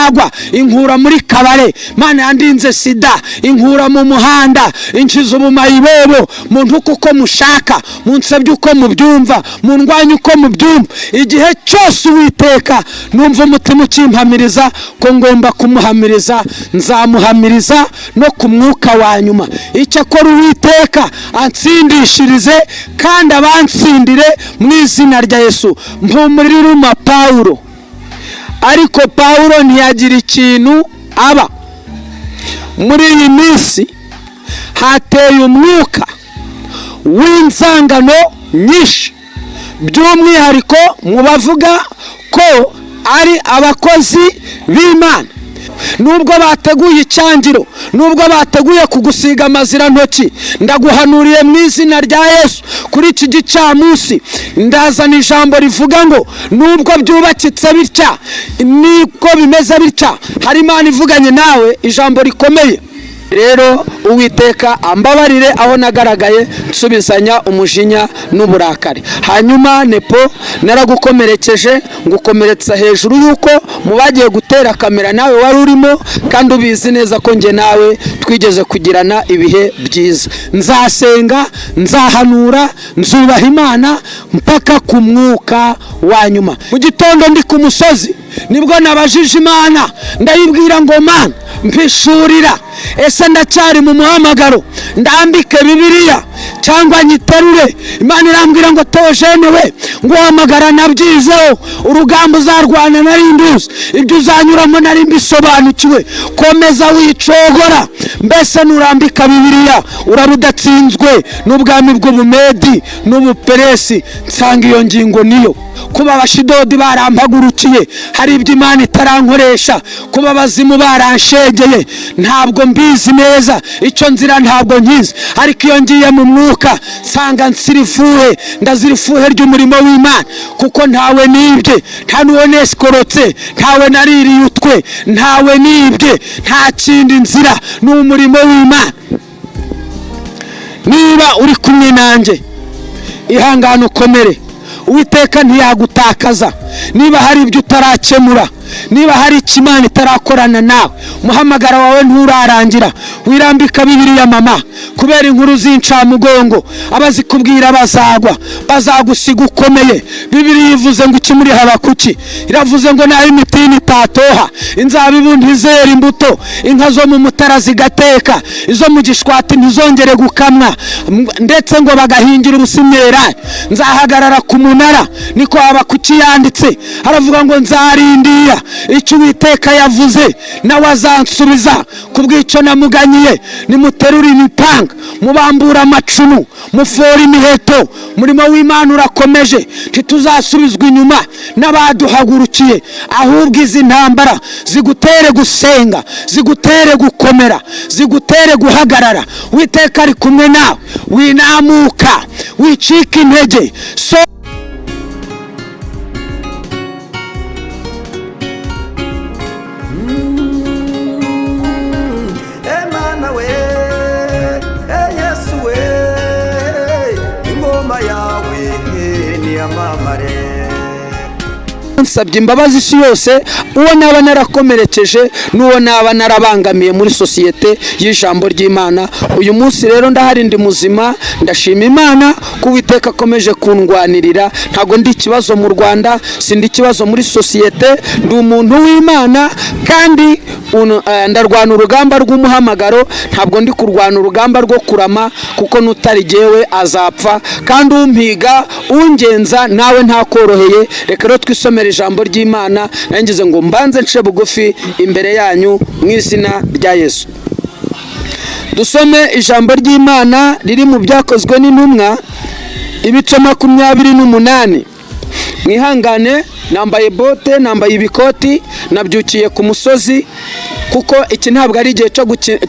marwa, inkura muri kabare. Mana yandinze sida, inkura mu muhanda, inkiza ubumayibobo. Muntu uko mushaka, munsabye uko mubyumva, mundwanye uko mubyumva. Igihe cyose Uwiteka numva umutima ukimpamiriza ko ngomba kumuhamiriza, nzamuhamiriza no ku mwuka wa nyuma. Icyakora Uwiteka ansindishirize kandi abansindire mu izina rya Yesu. Mpumuriruma Pawulo. Ariko Pawulo ntiyagira ikintu aba. Muri iyi minsi hateye umwuka w'inzangano nyinshi, by'umwihariko mu bavuga ko ari abakozi b'Imana. Nubwo bateguye icyangiro, nubwo bateguye kugusiga amazirantoki, ndaguhanuriye mu izina rya Yesu kuri iki gicamunsi ndazana ijambo rivuga ngo nubwo byubakitse bitya, niko bimeze bitya, hari Imana ivuganye nawe ijambo rikomeye. Rero Uwiteka ambabarire aho nagaragaye nsubizanya umujinya n'uburakari. Hanyuma Nepo, naragukomerekeje ngukomeretsa hejuru yuko mubagiye gutera kamera nawe wari urimo, kandi ubizi neza ko nge nawe twigeze kugirana ibihe byiza. Nzasenga, nzahanura, nzubaha Imana mpaka ku mwuka wa nyuma. Mu gitondo ndi ku musozi nibwo nabajije Imana, ndayibwira ngo Mana mpishurira, ese ndacyari mu muhamagaro, ndambike Bibiliya cyangwa nyiterure? Imana irambwira ngo Theogene we, nguhamagara nabyizeho, urugamba uzarwana nari nduzi, ibyo uzanyuramo nari mbisobanukiwe, komeza wicogora. Mbese nurambika Bibiliya urabudatsinzwe n'ubwami bw'Ubumedi n'Ubuperesi. Nsanga iyo ngingo niyo. Kuba Abashidodi barampagurukiye, hari ibyo Imana itarankoresha. Kuba abazimu baranshegeye, ntabwo mbizi neza, icyo nzira ntabwo nkizi. Ariko iyo ngiye mu mwuka nsanga nsirifuhe, ndazirifuhe ry'umurimo w'Imana, kuko ntawe nibye, nta n'uwo nesikorotse, ntawe naririye utwe, ntawe nibye, nta kindi nzira, ni umurimo w'Imana. Niba uri kumwe nanjye, ihangane ukomere, Uwiteka ntiyagutakaza. Niba hari ibyo utarakemura, niba hari ikimana itarakorana nawe, umuhamagara wawe nturarangira. Wirambika Bibiliya mama, kubera inkuru z'incamugongo abazikubwira bazagwa, bazagusiga ukomeye. Bibiliya ivuze ngo iki muri Habakuki? Iravuze ngo naho imitini itatoha, inzabibu ntizera imbuto, inka zo mu mutara zigateka, izo mu gishwati ntizongere gukamwa, ndetse ngo bagahingira ubusimyera. Nzahagarara ku munara, niko Habakuki yanditse. Aravuga ngo nzarindira icyo Uwiteka yavuze, nawe azansubiza kubw'icyo namuganyiye. Nimuterura imipanga, mubambura amacumu, mufora imiheto, umurimo w'Imana urakomeje, ntituzasubizwa inyuma n'abaduhagurukiye. Ahubwo izi ntambara zigutere gusenga, zigutere gukomera, zigutere guhagarara. Uwiteka ari kumwe nawe, winamuka, wicika intege. Nsabye imbabazi isi yose, uwo naba narakomerekeje n'uwo naba narabangamiye muri sosiyete y'ijambo ry'Imana. Uyu munsi rero ndahari, ndi muzima, ndashima Imana ko Uwiteka akomeje kundwanirira. Ntago ndi ikibazo mu Rwanda, sindi ikibazo muri sosiyete, ndi umuntu w'Imana, kandi ndarwana urugamba rw'umuhamagaro. Ntabwo ndi kurwana urugamba rwo kurama, kuko nutari jewe azapfa, kandi umpiga ungenza nawe ntakoroheye. Reka rero twisomere ijambo ry'Imana. Nangize ngo mbanze nce bugufi imbere yanyu mu izina rya Yesu. Dusome ijambo ry'Imana riri mu Byakozwe n'Intumwa ibice 28. Mwihangane, nambaye bote, nambaye ibikoti, nabyukiye ku musozi, kuko iki ntabwo ari igihe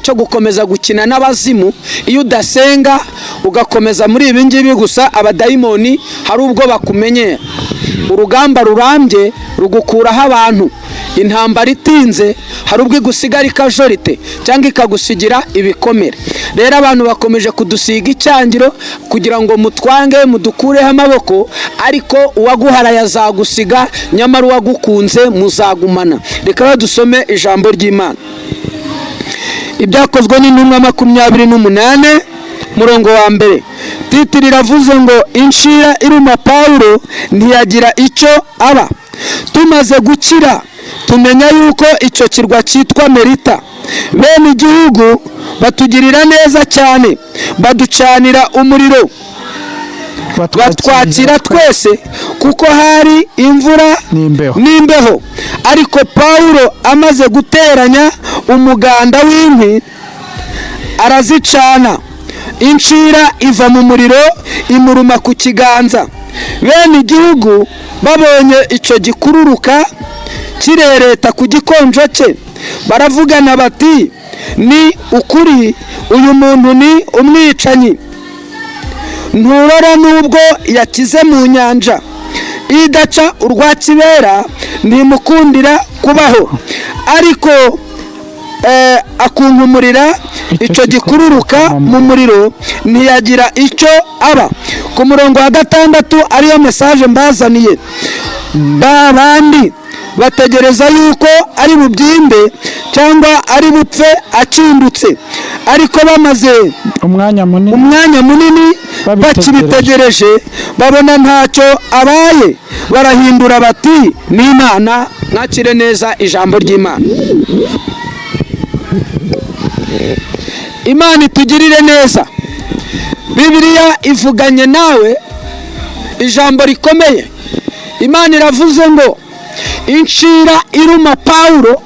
cyo gukomeza gukina n'abazimu. Iyo udasenga ugakomeza muri ibi ngibi gusa, abadayimoni hari ubwo bakumenyera. Urugamba rurambye rugukuraho abantu. Intambara itinze hari ubwo igusigara ikajorite cyangwa ikagusigira ibikomere. Rero abantu bakomeje kudusiga icyangiro kugira ngo mutwange, mudukureho amaboko, ariko uwaguharaye azagusiga nyamara uwagukunze muzagumana. Reka dusome ijambo ry'Imana. Ibyakozwe n'intumwa 28 murongo wa mbere. Titiri iravuze ngo inshira iruma Pawulo ntiyagira icyo aba. Tumaze gukira tumenya yuko icyo kirwa cyitwa Merita. Bene igihugu batugirira neza cyane, baducanira umuriro, batwakira twese kuko hari imvura n'imbeho. Ariko Pawulo amaze guteranya umuganda w'inkwi arazicana, inshira iva mu muriro imuruma ku kiganza. Bene igihugu babonye icyo gikururuka kirereta ku gikonjo cye, baravugana bati, ni ukuri uyu muntu ni umwicanyi. Nturora nubwo yakize mu nyanja, idaca urwa kibera ntimukundira kubaho. Ariko akunkumurira icyo gikururuka mu muriro ntiyagira icyo aba. Ku murongo wa 6 ariyo mesaje mbazaniye. Babandi bategereza yuko ari bubyimbe cyangwa ari bupfe acindutse, ariko bamaze umwanya munini bakibitegereje babona ntacyo abaye, barahindura bati ni Imana. Nakire neza ijambo ry'Imana. Imana itugirire neza. Bibiliya ivuganye nawe ijambo rikomeye. Imana iravuze ngo inshira iruma Pawulo,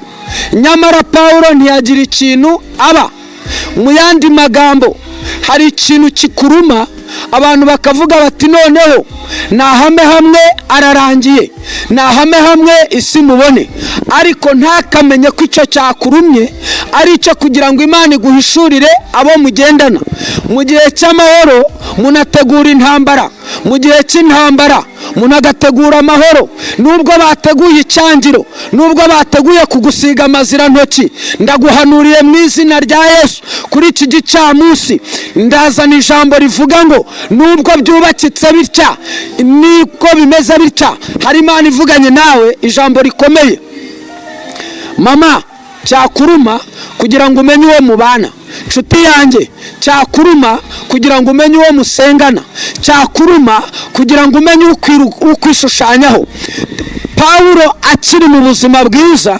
nyamara Pawulo ntiyagira ikintu aba. Mu yandi magambo, hari ikintu kikuruma abantu bakavuga bati noneho nahame hamwe ararangiye, nahame hamwe isi mubone. Ariko ntakamenye ko icyo cyakurumye ari cyo kugira ngo Imana iguhishurire abo mugendana. Mu gihe cy'amahoro munategura intambara, mu gihe cy'intambara munagategura amahoro. Nubwo bateguye icyangiro, nubwo bateguye kugusiga amazira ntoki, ndaguhanuriye mu izina rya Yesu kuri iki gicamunsi ndazana ijambo rivuga ngo nubwo byubakitse bitya, niko bimeze bitya, hari Imana ivuganye nawe ijambo rikomeye. Mama, cyakuruma kugira ngo umenye uwo mubana. Nshuti yanjye, cyakuruma kugira ngo umenye uwo musengana, cyakuruma kugira ngo umenye ukwishushanyaho. Pawulo akiri mu buzima bwiza,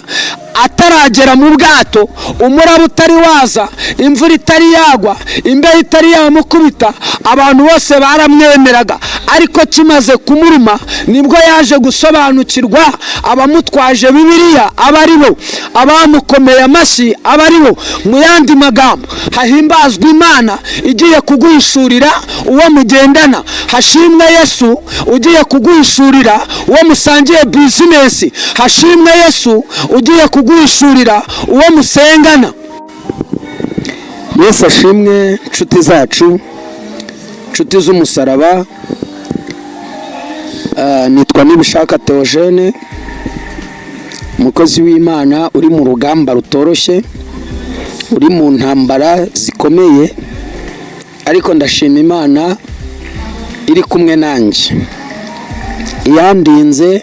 ataragera mu bwato, umuraba utari waza, imvura itari yagwa, imbeho itari yamukubita, abantu bose baramwemeraga. Ariko kimaze kumuruma nibwo yaje gusobanukirwa abamutwaje Bibiliya abaribo, abamukomeye amashyi abaribo. Mu yandi magambo, hahimbazwa Imana igiye kuguhishurira uwo mugendana. Hashimwe Yesu ugiye kuguhishurira uwo musangiye bizinesi. Hashimwe Yesu ugiye kuguhishurira uwo musengana. Yesu ashimwe. Nshuti zacu, nshuti z'umusaraba, nitwa Nibishaka Theogene, umukozi w'Imana uri mu rugamba rutoroshye, uri mu ntambara zikomeye, ariko ndashima Imana iri kumwe nanjye. Iyandinze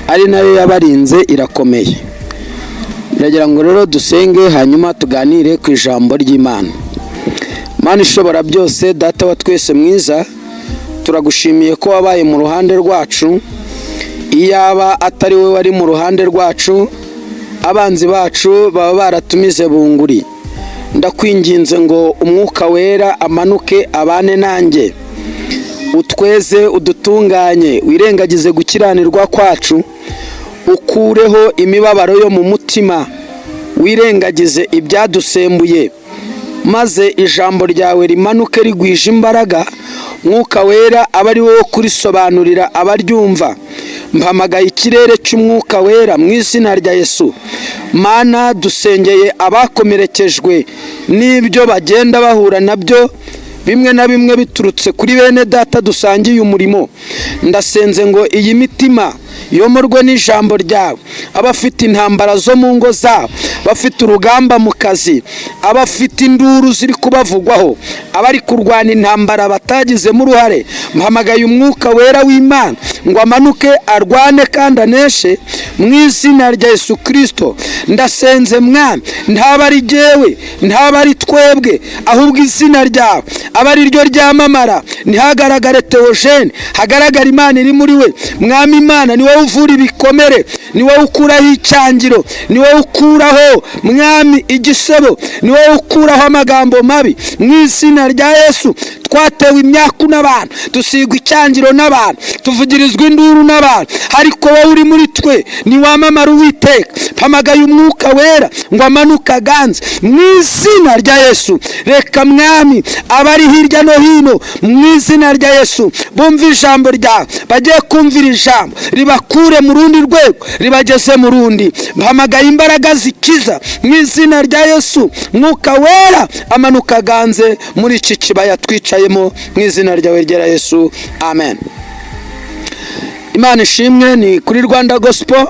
ari nayo yabarinze irakomeye. Ndagira ngo rero dusenge hanyuma tuganire ku ijambo ry'Imana. Mana ishobora byose, data wa twese mwiza, turagushimiye ko wabaye mu ruhande rwacu. Iyaba atari we wari mu ruhande rwacu, abanzi bacu baba baratumize bunguri. Ndakwinginze ngo umwuka wera amanuke abane nanjye, utweze udutunganye, wirengagize gukiranirwa kwacu, ukureho imibabaro yo mu mutima, wirengagize ibyadusembuye, maze ijambo ryawe rimanuke rigwije imbaraga. Mwuka wera aba ari wowe kurisobanurira abaryumva. Mpamagaye ikirere cy'umwuka wera mu izina rya Yesu. Mana, dusengeye abakomerekejwe n'ibyo bagenda bahura nabyo, bimwe na bimwe biturutse kuri bene data dusangiye umurimo. Ndasenze ngo iyi mitima yomorwe n'ijambo ryawe. Abafite intambara zo mu ngo zabo, bafite urugamba mu kazi, abafite induru ziri kubavugwaho, abari kurwana intambara batagizemo uruhare, mpamagaye umwuka wera w'Imana ngo amanuke arwane kandi aneshe mu izina rya Yesu Kristo. Ndasenze Mwami, ntaba ari jyewe, ntaba ari twebwe, ahubwo izina ryawe aba ari ryo ryamamara, ntihagaragare Theogene, hagaragara Imana iri muri we. Mwami Imana, ni wowe uvura ibikomere, ni wowe ukuraho icyangiro, ni wowe ukuraho Mwami igisebo, ni wowe ukuraho amagambo mabi mu izina rya Yesu. Twatewe imyaku n'abantu, dusigwa icyangiro n'abantu, tuvugirizwa induru n'abantu, ariko wowe uri muri twe ni wamamara Uwiteka. Mpamagaye umwuka wera ngo amanuke aganze mu izina rya Yesu. Reka Mwami abari hirya no hino mu izina rya Yesu bumva ijambo ryawe, bagiye kumvira ijambo ribakure mu rundi rwego ribageze mu rundi. Mpamagaye imbaraga zikiza mu izina rya Yesu. Mwuka wera amanuka aganze muri iki kibaya twicayemo mu izina ryawe ryera Yesu, amen. Imana ishimwe. Ni kuri Rwanda Gospel,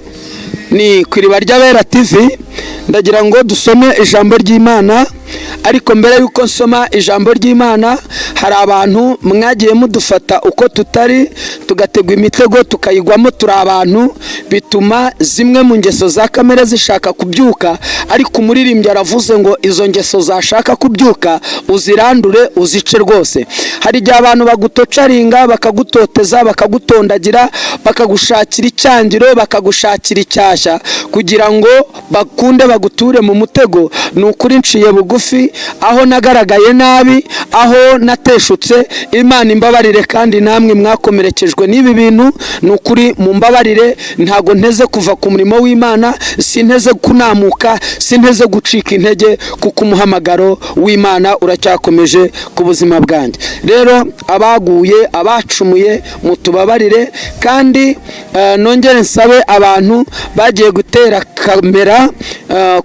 ni ku Iriba ry'Abera TV. Ndagira ngo dusome ijambo ry'Imana, ariko mbere yuko nsoma ijambo ry'Imana, hari abantu mwagiye mudufata uko tutari, tugategwa imitego tukayigwamo turi abantu, bituma zimwe mu ngeso za kamere zishaka kubyuka. Ariko umuririmbyi aravuze ngo izo ngeso zashaka kubyuka uzirandure, uzice rwose. Hari igihe abantu bagutocaringa, bakagutoteza, bakagutondagira, bakagushakira icyangiro, bakagushakira icyashya kugira ngo bakunde baguture mu mutego. Ni ukuri nciye bugufi, aho nagaragaye nabi, aho nateshutse, Imana imbabarire, kandi namwe mwakomerekejwe n'ibi bintu, ni ukuri mumbabarire. Ntago nteze kuva ku murimo w'Imana, sinteze kunamuka, sinteze gucika intege, kuko umuhamagaro w'Imana uracyakomeje ku buzima bwanjye. Rero abaguye, abacumuye, mutubabarire, kandi nongere nsabe abantu bagiye gutera kamera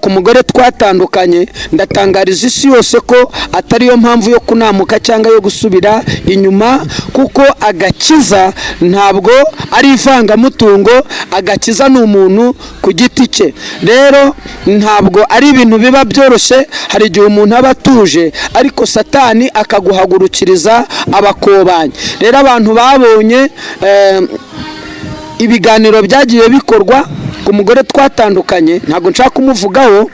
ku mugore twatandukanye. Ndatangariza isi yose ko atariyo mpamvu yo kunamuka cyangwa yo gusubira inyuma, kuko agakiza ntabwo ari ivangamutungo, agakiza ni umuntu ku giti cye. Rero ntabwo ari ibintu biba byoroshye. Hari igihe umuntu aba atuje, ariko Satani akaguhagurukiriza abakobanyi. Rero abantu babonye ibiganiro byagiye bikorwa ku mugore twatandukanye, ntabwo nshaka kumuvugaho,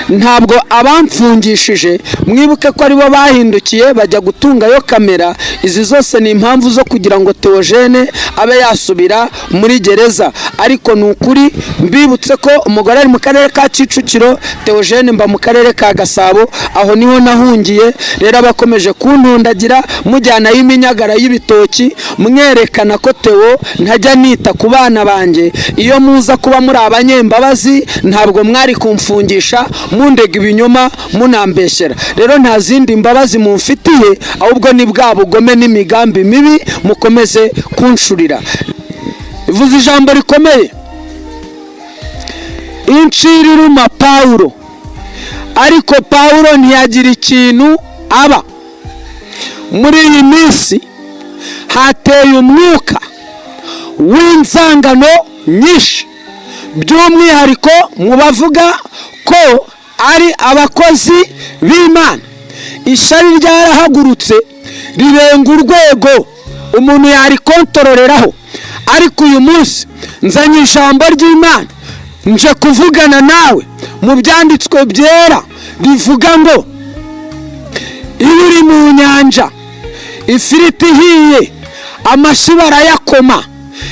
ntabwo abamfungishije mwibuke ko aribo bahindukiye bajya gutungayo kamera. Izi zose ni impamvu zo kugira ngo Theogene abe yasubira muri gereza. Ariko ni ukuri mbibutse ko umugore ari mu karere ka Kicukiro, Theogene mba mu karere ka Gasabo, aho niho nahungiye. Rero abakomeje kuntundagira, mujyana y'iminyagara y'ibitoki, mwerekana ko Theo ntajya nita ku bana banjye. Iyo muza kuba muri abanyembabazi, ntabwo mwari kumfungisha mundega ibinyoma munambeshyera. Rero nta zindi mbabazi mumfitiye, ahubwo ni bwa bugome n'imigambi mibi mukomeze kunshurira. Ivuze ijambo rikomeye, inshirira Pawulo, ariko Pawulo ntiyagira ikintu aba. Muri iyi minsi hateye umwuka w'inzangano nyinshi, by'umwihariko mu bavuga ko ari abakozi b'Imana. Ishari ryarahagurutse rirenga urwego umuntu yarikontororeraho. Ariko uyu munsi nzanye ijambo ry'Imana, nje kuvugana nawe mu byanditswe byera, rivuga ngo iyo uri mu nyanja, ifiriti ihiye, amashi barayakoma.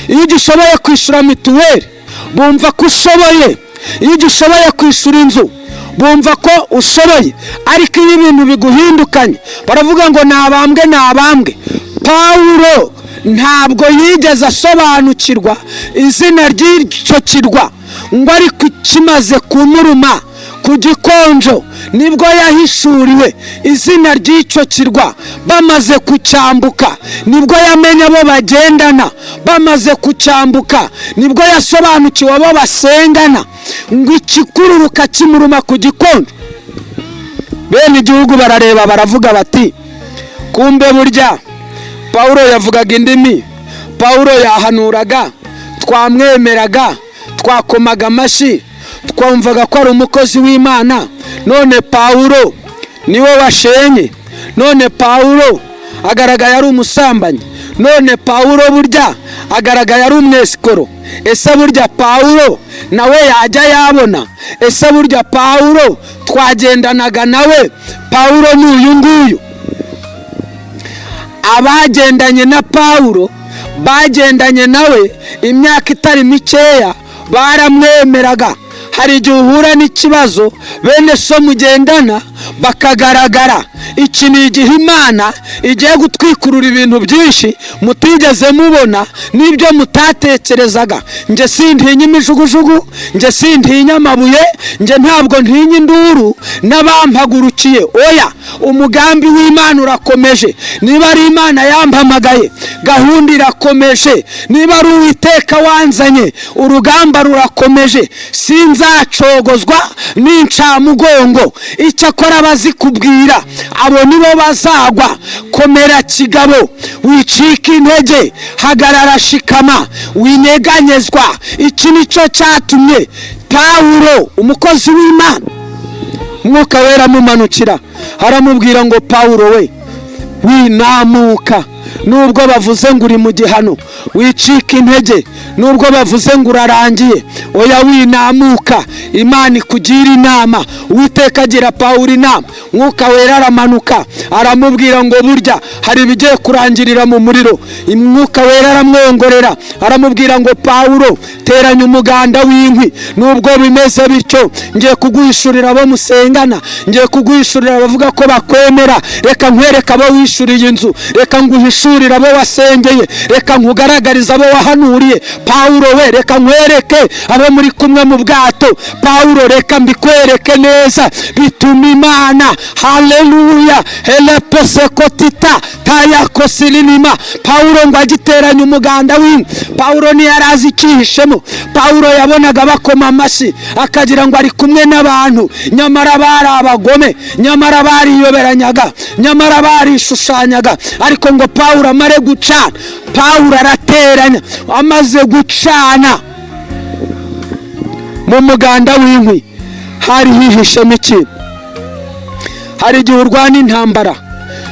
Iyo ugishoboye kwishyura mituweli, bumva ko ushoboye. Iyo ugishoboye kwishyura inzu, bumva ko ushoboye. Ariko iyo ibintu biguhindukanye, baravuga ngo nabambwe nabambwe. Pawulo ntabwo yigeze asobanukirwa izina ry'icyo kirwa, ngo ariko kimaze kumuruma ku gikonjo nibwo yahishuriwe izina ry'icyo kirwa. Bamaze kucyambuka nibwo yamenye abo bagendana. Bamaze kucyambuka nibwo yasobanukiwe abo basengana. Ngo ikikururuka kimuruma ku gikonjo. Bene igihugu barareba baravuga bati, kumbe burya Pawulo yavugaga indimi, Pawulo yahanuraga, twamwemeraga, twakomaga amashyi, twumvaga ko ari umukozi w'Imana. None Pawulo niwe washenye, none Pawulo agaragaye ari umusambanyi, none Pawulo burya agaragaye ari umwesikoro? Ese burya Pawulo nawe yajya yabona? Ese burya Pawulo twagendanaga nawe? Pawulo ni uyu nguyu. Abagendanye na Pawulo bagendanye nawe imyaka itari mikeya, baramwemeraga. Hari igihe uhura n'ikibazo bene so mugendana bakagaragara. Iki ni igihe Imana igiye gutwikurura ibintu byinshi mutigeze mubona n'ibyo mutatekerezaga. Nge sintinya imijugujugu, nge sintinya amabuye, nge ntabwo ntinya induru n'abampagurukiye. Oya, umugambi w'Imana urakomeje. Niba ari Imana yampamagaye, gahunda irakomeje. Niba ari Uwiteka wanzanye, urugamba rurakomeje. Sinzacogozwa n'incamugongo. Icyakora bazikubwira abo nibo bazagwa. Komera kigabo, wicika intege, hagarara shikama, winyeganyezwa. Iki nicyo cyatumye Pawulo umukozi w'Imana Mwuka Wera amumanukira aramubwira ngo Pawulo we, winamuka. Nubwo bavuze ngo uri mu gihano, wicika intege. Nubwo bavuze ngo urarangiye, oya winamuka. Imana ikugira inama. Uwiteka agira Pawulo inama. Mwuka Wera aramanuka aramubwira ngo burya hari ibigiye kurangirira mu muriro. Mwuka Wera aramwongorera aramubwira ngo Pawulo, teranya umuganda w'inkwi. Nubwo bimeze bityo, ngiye kuguhishurira abo musengana, ngiye kuguhishurira abavuga ko bakwemera. Reka nkwereke abo wishuriye inzu, reka nguhishurire abo wasengeye, reka nkugaragariza abo wahanuriye. Pawulo we, reka nkwereke abo muri kumwe mu bwato. Pawulo, reka mbikwereke neza. Bituma Imana, haleluya, helepesekotita tayakosilinima. Pawulo ngo agiteranya umuganda w'inkwi. Pawulo ntiyarazi icyihishemo. Pawulo yabonaga bakoma amashyi akagira ngo ari kumwe n'abantu, nyamara bari abagome, nyamara bariyoberanyaga, nyamara barishushanyaga. Ariko ngo Pawulo amare gucana, Pawulo arateranya. Amaze gucana mu muganda w'inkwi, hari hihishemo ikintu. Hari igihe urwana intambara,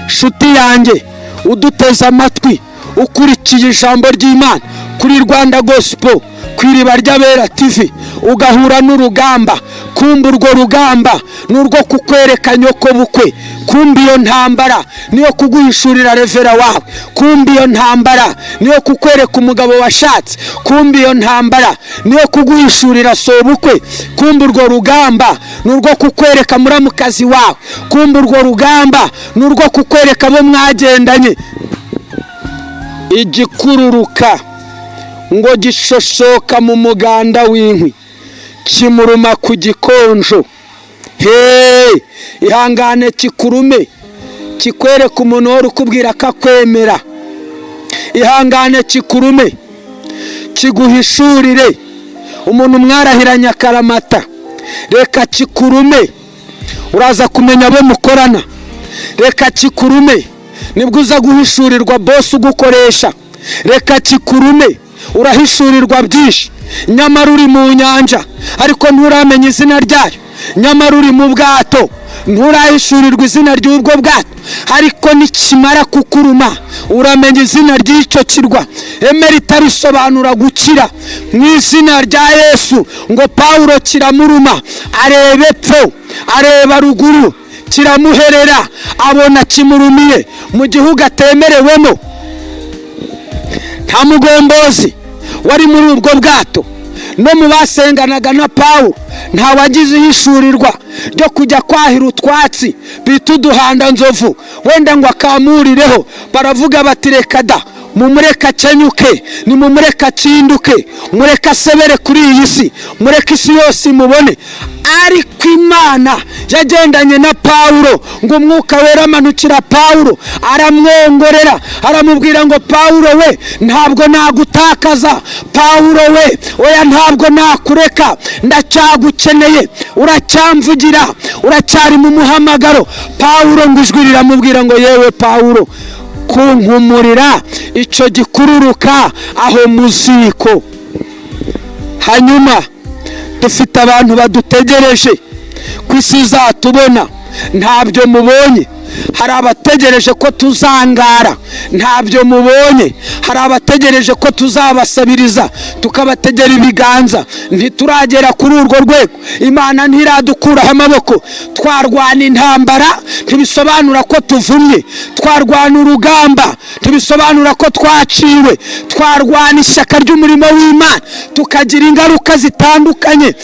nshuti yanjye uduteze amatwi, ukurikiye ijambo ry'Imana kuri Rwanda Gospel, ku Iriba ry'Abera TV, ugahura n'urugamba. Kumva urwo rugamba n'urwo kukwereka nyoko bukwe. Kumva iyo ntambara niyo kuguhishurira revera wawe. Kumva iyo ntambara niyo kukwereka umugabo washatse. Kumva iyo ntambara niyo kuguhishurira sobukwe. Kumva urwo rugamba n'urwo kukwereka muramukazi wawe. Kumva urwo rugamba n'urwo kukwereka abo mwagendanye. Igikururuka ngo gishoshoka mu muganda w'inkwi, kimuruma ku gikonjo. Ihangane kikurume, kikwereka umuntu wari ukubwira ko akwemera. Ihangane kikurume, kiguhishurire umuntu mwarahiranye akaramata. Reka kikurume, uraza kumenya abo mukorana. Reka kikurume, nibwo uza guhishurirwa boss ugukoresha. Reka kikurume, urahishurirwa byinshi, nyamara uri mu nyanja ariko nturamenya izina ryayo. Nyamara uri mu bwato, nturahishurirwa izina ry'ubwo bwato. Ariko nikimara kukuruma, uramenya izina ry'icyo kirwa. Emerita bisobanura gukira. Mu izina rya Yesu ngo Pawulo kiramuruma, areba epfo, areba ruguru, kiramuherera, abona kimurumiye mu gihugu atemerewemo. Nta mugombozi wari muri ubwo bwato. No mu basenganaga na Pawulo nta wagize ihishurirwa ryo kujya kwahira utwatsi bita uduhanda nzovu, wenda ngo akamurireho. Baravuga bati reka da, mumureka akenyuke, ni mumureka acinduke, mureka asebere kuri iyi si, mureka isi yose imubone. Ariko Imana yagendanye na Pawulo ngo Umwuka Wera amanukira Pawulo, aramwongorera aramubwira ngo Pawulo we, ntabwo nagutakaza. Pawulo we, oya ntabwo nakureka, ndacyagukeneye, uracyamvugira, uracyari mu muhamagaro. Pawulo ngo ijwi riramubwira ngo yewe Pawulo, kunkumurira icyo gikururuka aho muziko. Hanyuma dufite abantu badutegereje ku isi izatubona, ntabyo mubonye. hari abategereje ko tuzangara ntabyo mubonye, hari abategereje ko tuzabasabiriza tukabategera ibiganza, ntituragera kuri urwo rwego. Imana ntiradukuraho amaboko. Twarwana intambara ntibisobanura ko tuvumye, twarwana urugamba ntibisobanura ko twaciwe, twarwana ishyaka ry'umurimo w'Imana tukagira ingaruka zitandukanye,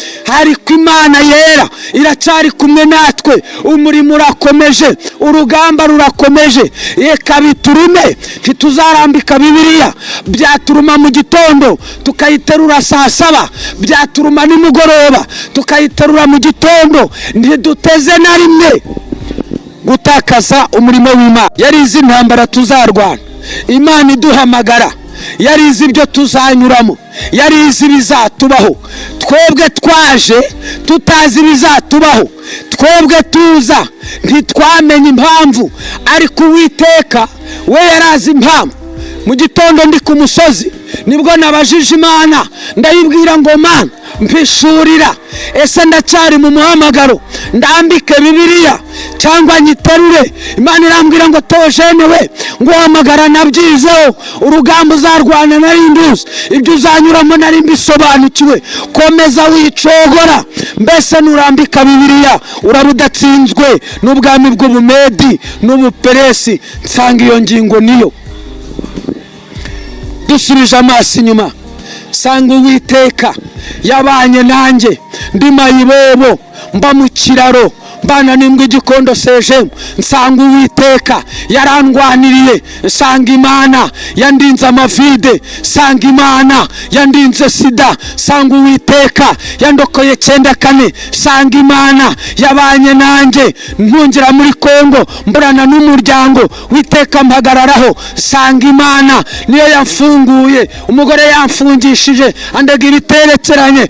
ariko Imana yera iracyari kumwe natwe. Umurimo urakomeje, urugamba rurakomeje. Reka biturume, ntituzarambika Bibiliya. Byaturuma mu gitondo tukayiterura saa 7, byaturuma nimugoroba tukayiterura mu gitondo. Ntiduteze na rimwe gutakaza umurimo w'Imana. Yari izi intambara tuzarwana, Imana iduhamagara, yari izi ibyo tuzanyuramo, yari izi bizatubaho. Twebwe twaje tutazi bizatubaho, twebwe tuza ntitwamenye impamvu, ariko Uwiteka we yarazi impamvu. Mu gitondo ndi ku musozi nibwo nabajije Imana, ndayibwira ngo Mana mpishurira, ese ndacyari mu muhamagaro ndambike Bibiliya cyangwa nyiterure? Imana irambwira ngo Theogene we, nguhamagara nabyizeho, urugamba uzarwana nari nduzi, ibyo uzanyuramo nari mbisobanukiwe, komeza wicogora. Mbese nurambika Bibiliya uraba udatsinzwe n'ubwami bw'Ubumedi n'Ubuperesi. Nsanga iyo ngingo niyo. Dusubije amaso inyuma, sanga Uwiteka yabanye nanjye ndi mayibobo, mba mu kiraro, mbana n'imbwa igikondo sejemu. Nsanga Uwiteka yarandwaniriye, nsanga Imana yandinze amavide, nsanga Imana yandinze sida, nsanga Uwiteka yandokoye 94, nsanga Imana yabanye nanjye ntungera muri Kongo mburana n'umuryango, Uwiteka mpagararaho. Nsanga Imana niyo yamfunguye, umugore yamfungishije andega ibiterekeranye.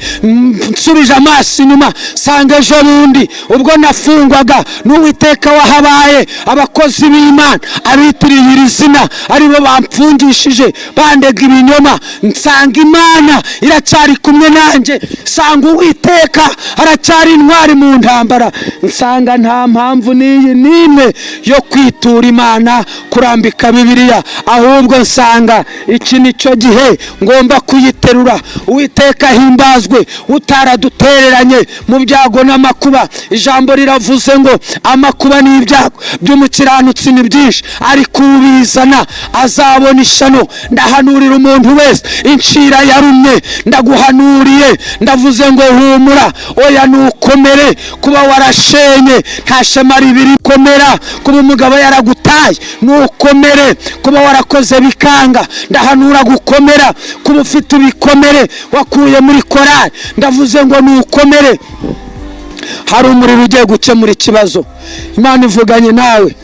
Nsubije amaso inyuma, nsanga ejo bundi ubwo nafungwaga n'Uwiteka wahabaye abakozi b'Imana abitiriye iri zina aribo bamfungishije bandega ibinyoma. Nsanga Imana iracyari kumwe nanjye, nsanga Uwiteka aracyari intwari mu ntambara. Nsanga nta mpamvu n'iyi n'imwe yo kwitura Imana kurambika Bibiliya, ahubwo nsanga iki nicyo gihe ngomba kuyiterura. Uwiteka himbazwe utaradutereranye mu byago n'amakuba. Ijambo riravuze ngo amakuba n'ibyago by'umukiranutsi ni byinshi, ariko ubizana azabona ishano. Ndahanurira umuntu wese incira yarumye, ndaguhanuriye, ndavuze ngo humura, oya nukomere. Kuba warashenye nta shema ribiri, komera. Kuba umugabo yaragutaye nukomere. Kuba warakoze bikanga, ndahanura gukomera. Kuba ufite ibikomere wakuye muri korali, ndavuze ngo nukomere. Hari umuriro ugiye gukemura ikibazo. Imana ivuganye nawe,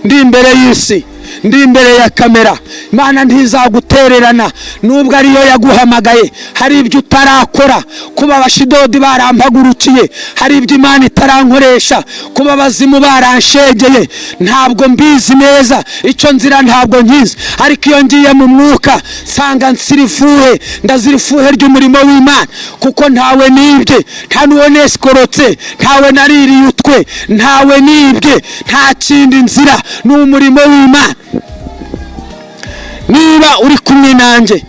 ndi imbere y'isi, ndi imbere ya kamera. Imana ntizagutererana nubwo ariyo yaguhamagaye. Hari ibyo utarakora, kuba abashidodi barampagurukiye, hari ibyo Imana itarankoresha, kuba abazimu baranshegeye ntabwo mbizi neza, icyo nzira ntabwo nkizi, ariko iyo ngiye mu mwuka nsanga nsirifuhe, ndazirifuhe ry'umurimo w'Imana, kuko ntawe nibye, nta n'uwo nesikorotse, ntawe naririye utwe, ntawe nibye, nta kindi nzira, ni umurimo w'Imana. Niba uri kumwe nanjye,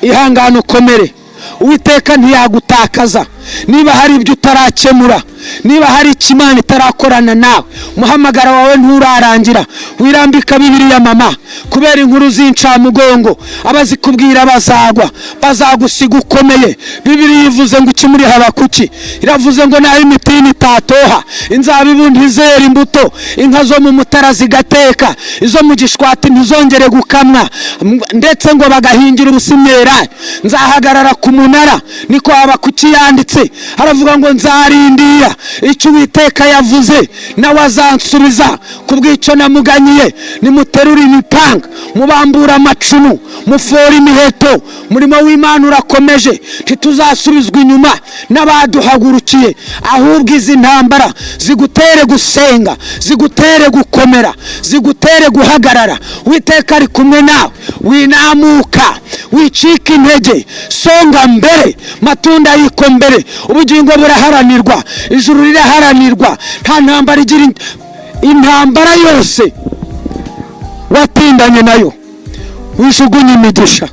ihangane ukomere. Uwiteka ntiyagutakaza. Niba hari ibyo utarakemura, niba hari Imana itarakorana nawe, umuhamagara wawe nturarangira. Wirambika Bibiliya mama, kubera inkuru z'incamugongo abazikubwira bazagwa, bazagusiga ukomeye. Bibiliya ivuze ngo iki muri Habakuki? Iravuze ngo naho imitini itatoha, inzabibu ntizera imbuto, inka zo mu mutara zigateka, izo mu gishwati ntizongere gukamwa, ndetse ngo bagahingira ubusimera. Nzahagarara ku munara, niko Habakuki yanditse. Aravuga ngo nzarindira icyo Uwiteka yavuze, nawe azansubiza kubw'icyo namuganyiye. Nimuterura imipanga, mubambura amacumu, mufora imiheto. Umurimo w'Imana urakomeje, ntituzasubizwa inyuma n'abaduhagurukiye. Ahubwo izi ntambara zigutere gusenga, zigutere gukomera, zigutere guhagarara. Uwiteka ari kumwe nawe, winamuka, wicika intege, songa mbere, matunda yiko mbere. Ubugingo buraharanirwa, ijuru riraharanirwa, nta ntambara igira intambara yose watindanye nayo wijugunye imigisha.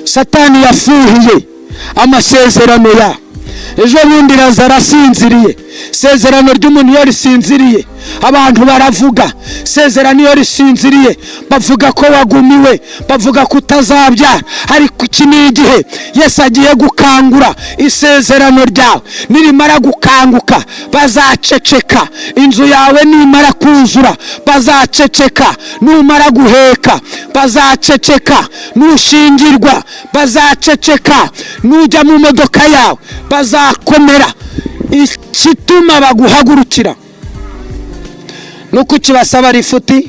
Satani yafuhiye amasezerano yawe. Ejo bundi Lazaro asinziriye, isezerano ry'umuntu iyo risinziriye abantu baravuga. Isezerano iyo risinziriye bavuga ko wagumiwe, bavuga ko utazabyara. Ariko iki ni igihe Yesu agiye gukangura isezerano ryawe. Nirimara gukanguka bazaceceka. Inzu yawe nimara kuzura bazaceceka. Numara guheka bazaceceka. Nushingirwa bazaceceka. Nujya mu modoka yawe bazakomera. Ikituma baguhagurukira nuko ukibasaba rifuti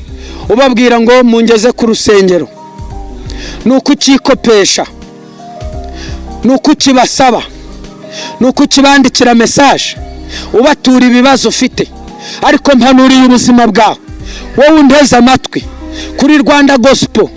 ubabwira ngo mungeze ku rusengero, nuko ukikopesha, nuko ukibasaba, nuko ukibandikira message ubatura ibibazo ufite. Ariko mpanuriye ubuzima bwawe wowe undeze amatwi kuri Rwanda Gospel,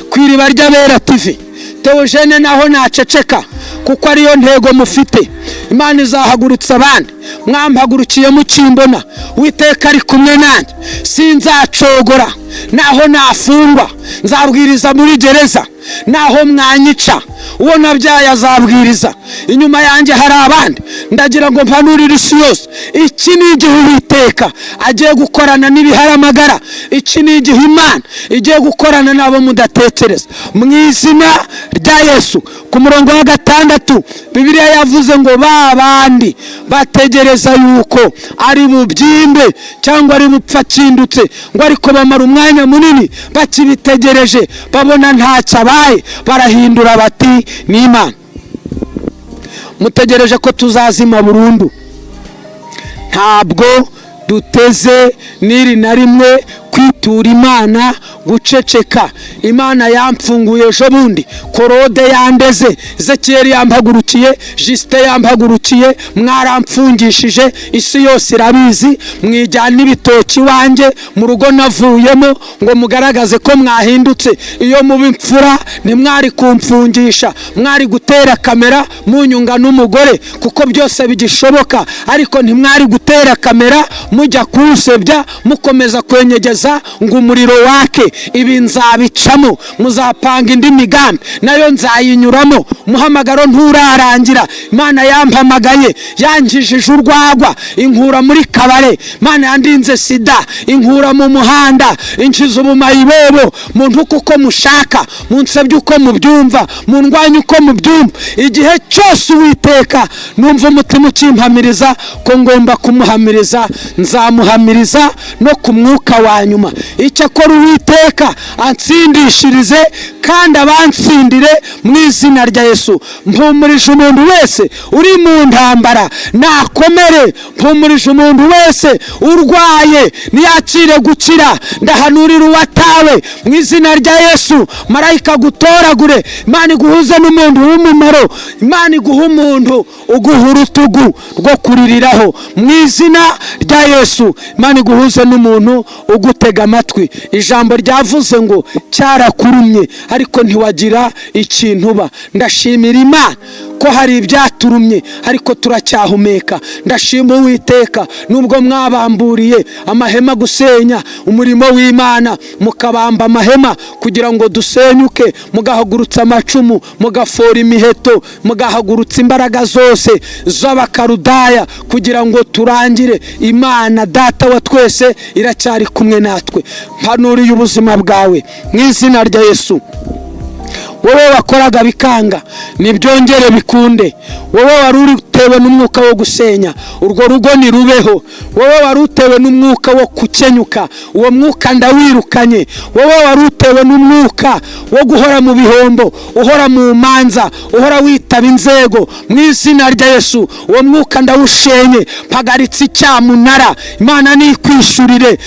ku Iriba ry'Abera TV. Theogene naho naceceka kuko ariyo ntego mufite. Imana izahagurutsa abandi. Mwampagurukiye mukimbona, Uwiteka ari kumwe nanjye. Sinzacogora naho nafungwa, nzabwiriza muri gereza. Naho mwanyica uwo nabyaye azabwiriza. Inyuma yanjye hari abandi. Ndagira ngo mpanurire isi yose, iki ni igihe Uwiteka agiye gukorana n'ibiharamagara. Iki ni igihe Imana igiye gukorana nabo mudatekereza. Mu izina rya Yesu. Ku murongo wa 6 Bibiliya yavuze ngo babandi bategereza yuko ari bubyimbe cyangwa ari bupfa kindutse, ngo ariko bamara umwanya munini bakibitegereje babona ntacyo abaye, barahindura bati ni Imana. Mutegereje ko tuzazima burundu. Ntabwo duteze niri na rimwe kwitura Imana guceceka. Imana yamfunguye ejo bundi, Korode yandeze, Zekiyeli yampagurukiye, Justin yampagurukiye, mwaramfungishije. Isi yose irabizi. Mwijyana ibitoki wanjye mu rugo navuyemo ngo mugaragaze ko mwahindutse. Iyo mubi mfura ntimwari kumfungisha, mwari gutera kamera munyunga n'umugore kuko byose bigishoboka. Ariko ntimwari gutera kamera mujya kunsebya mukomeza kwenyegeza ngo umuriro wake. Ibi nzabicamo, muzapanga indi migambi nayo nzayinyuramo. Umuhamagaro nturarangira. Imana yampamagaye, yangishije urwagwa, inkura muri kabare. Imana yandinze sida, inkura mu muhanda, inkiza ubumayibobo. Muntu kuko mushaka, munsebye uko mubyumva, mundwanya uko mubyumva. Igihe cyose Uwiteka numva umutima ukimpamiriza ko ngomba kumuhamiriza, nzamuhamiriza no ku mwuka wa nyuma. Icyakora Uwiteka ansindishirize kandi abansindire mu izina rya Yesu. Mpumurije umuntu wese uri mu ntambara nakomere. Mpumurije umuntu wese urwaye niyakire gukira. Ndahanurira uwatawe mu izina rya Yesu. Marayika gutoragure. Imana iguhuze n'umuntu w'umumaro. Imana iguha umuntu uguha urutugu rwo kuririraho mu izina rya Yesu. Imana iguhuze n'umuntu ugutega amatwi. Ijambo ryavuze ngo cyarakurumye ariko ntiwagira ikintu ba. Ndashimira Imana ko hari ibyaturumye ariko turacyahumeka. Ndashima Uwiteka nubwo mwabamburiye amahema gusenya umurimo w'Imana, mukabamba amahema kugira ngo dusenyuke, mugahagurutsa amacumu, mugafora imiheto, mugahagurutsa imbaraga zose z'abakarudaya kugira ngo turangire. Imana Data wa twese iracyari kumwe natwe. Mpanuriye ubuzima bwawe mu izina rya Yesu. Wowe wakoraga bikanga nibyongere bikunde. Wowe wari utewe n'umwuka wo gusenya, urwo rugo ni rubeho. Wowe wari utewe n'umwuka wo kukenyuka, uwo mwuka ndawirukanye. Wowe wari utewe n'umwuka wo guhora mu bihombo, uhora mu manza, uhora witaba inzego, mu izina rya Yesu uwo mwuka ndawushenye. Mpagaritse icyamunara, Imana nikwishurire.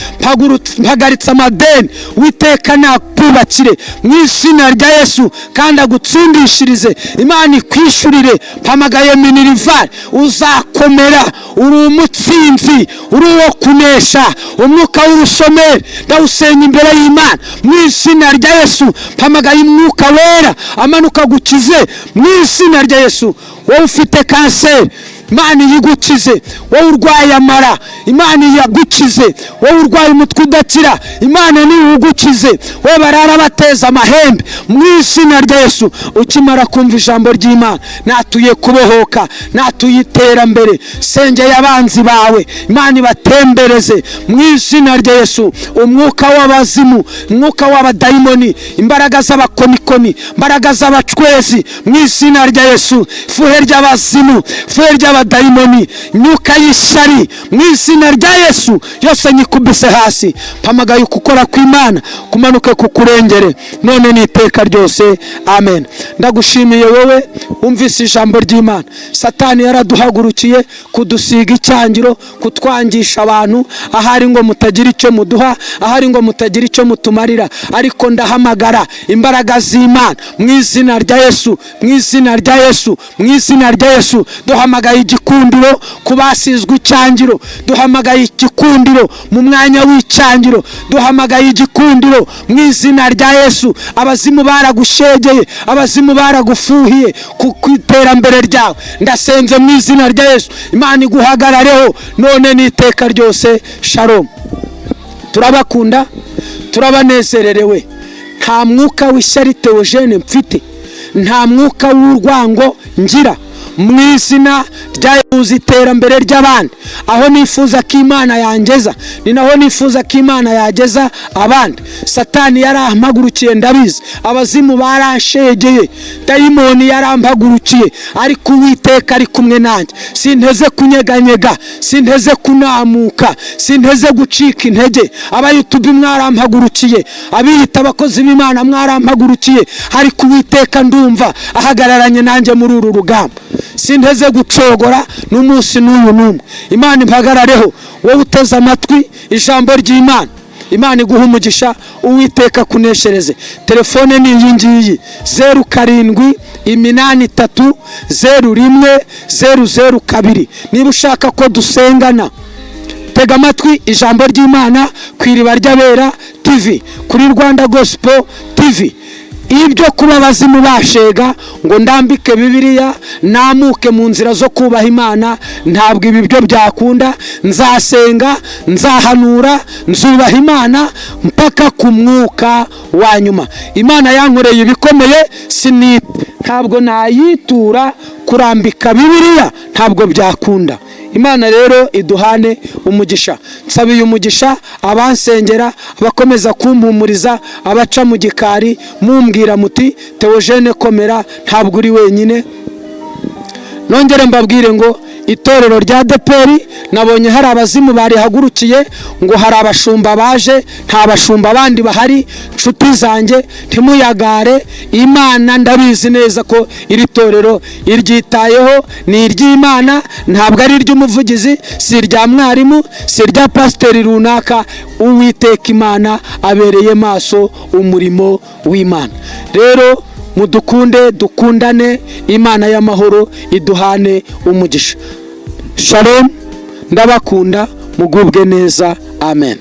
Mpagaritse amadeni, Uwiteka nakubakire mu izina rya Yesu kandi agutsindishirize. Imana ikwishurire. Mpamagaye Minirivari, uzakomera, uri umutsinzi, uri uwo kunesha. Umwuka w'urushomeri ndawusenya imbere y'Imana mu izina rya Yesu. Mpamagaye umwuka wera amanuka gukize mu izina rya Yesu. Wowe ufite kanseri Imana iyigukize. Wowe urwaye amara, Imana iyagukize. Wowe urwaye umutwe udakira, Imana niwugukize. Wowe barara bateza amahembe, mu izina rya Yesu ukimara kumva ijambo ry'Imana natuye kubohoka, natuye iterambere. Sengeye abanzi bawe, Imana ibatembereze mu izina rya Yesu. Umwuka w'abazimu, umwuka w'abadayimoni, imbaraga z'abakonikoni, imbaraga z'abacwezi, mu izina rya Yesu. Ifuhe ry'abazimu, ifuhe ry'abadayimoni, imyuka y'ishyari, mu izina rya Yesu yose nyikubise hasi. Mpamagaye ukukora kw'Imana kumanuke kukurengere none n'iteka ryose. Amen. Ndagushimiye wowe umvise ijambo ry'Imana. Satani yaraduhagurukiye kudusiga icyangiro, kutwangisha abantu, ahari ngo mutagira icyo muduha, ahari ngo mutagira icyo mutumarira. Ariko ndahamagara imbaraga z'Imana mu izina rya Yesu, mu izina rya Yesu, mu izina rya Yesu. Duhamagaye igikundiro kubasizwe icyangiro, duhamagaye igikundiro mu mwanya w'icyangiro, duhamagaye igikundiro mu izina rya Yesu. Abazimu baragushegeye, abazimu baragufuhiye ku iterambere ryawe, ndasenze mu izina rya Yesu, Imana iguhagarareho none n'iteka ryose. Shalom. Turabakunda, turabanezererewe. Nta mwuka w'ishyari Theogene mfite, nta mwuka w'urwango ngira. Mu izina rya Yesu iterambere ry'abandi, aho nifuza ko Imana yangeza ni naho nifuza ko Imana yageza abandi. Satani yarampagurukiye ndabizi, abazimu baranshegeye, dayimoni yarampagurukiye, ariko Uwiteka ari kumwe nanjye. Sinteze kunyeganyega, sinteze kunamuka, sinteze gucika intege. Abayutubi mwarampagurukiye, abiyita abakozi b'Imana mwarampagurukiye, ariko Uwiteka ndumva ahagararanye nanjye muri uru rugamba. Sinteze gucogora n'umunsi n'uyu n'umwe. Imana impagarareho. Wowe uteze amatwi ijambo ry'Imana, Imana iguha umugisha, Uwiteka kuneshereze. Telefone ni iyi ngiyi 0783010002. Niba ushaka ko dusengana, tega amatwi ijambo ry'Imana ku Iriba ry'Abera TV, kuri Rwanda Gospel TV. Ibyo kuba abazimu bashega ngo ndambike Bibiliya namuke mu nzira zo kubaha Imana, ntabwo ibi byo byakunda. Nzasenga, nzahanura, nzubaha Imana mpaka ku mwuka wa nyuma. Imana yankoreye ibikomeye, ntabwo nayitura kurambika Bibiliya, ntabwo byakunda. Imana rero iduhane umugisha. Nsabiye umugisha abansengera, abakomeza kumpumuriza, abaca mu gikari mumbwira muti Theogene komera, ntabwo uri wenyine. Nongere mbabwire ngo itorero rya Deperi nabonye hari abazimu barihagurukiye, ngo hari abashumba baje, nta bashumba abandi bahari. Nshuti zanjye ntimuyagare, Imana ndabizi neza ko iri torero iryitayeho, ni iry'Imana, ntabwo ari iry'umuvugizi, si irya mwarimu, si irya pasiteri runaka. Uwiteka Imana abereye maso umurimo w'Imana. Rero mudukunde, dukundane, Imana y'amahoro iduhane umugisha. Shalom, ndabakunda, mugubwe neza. Amen.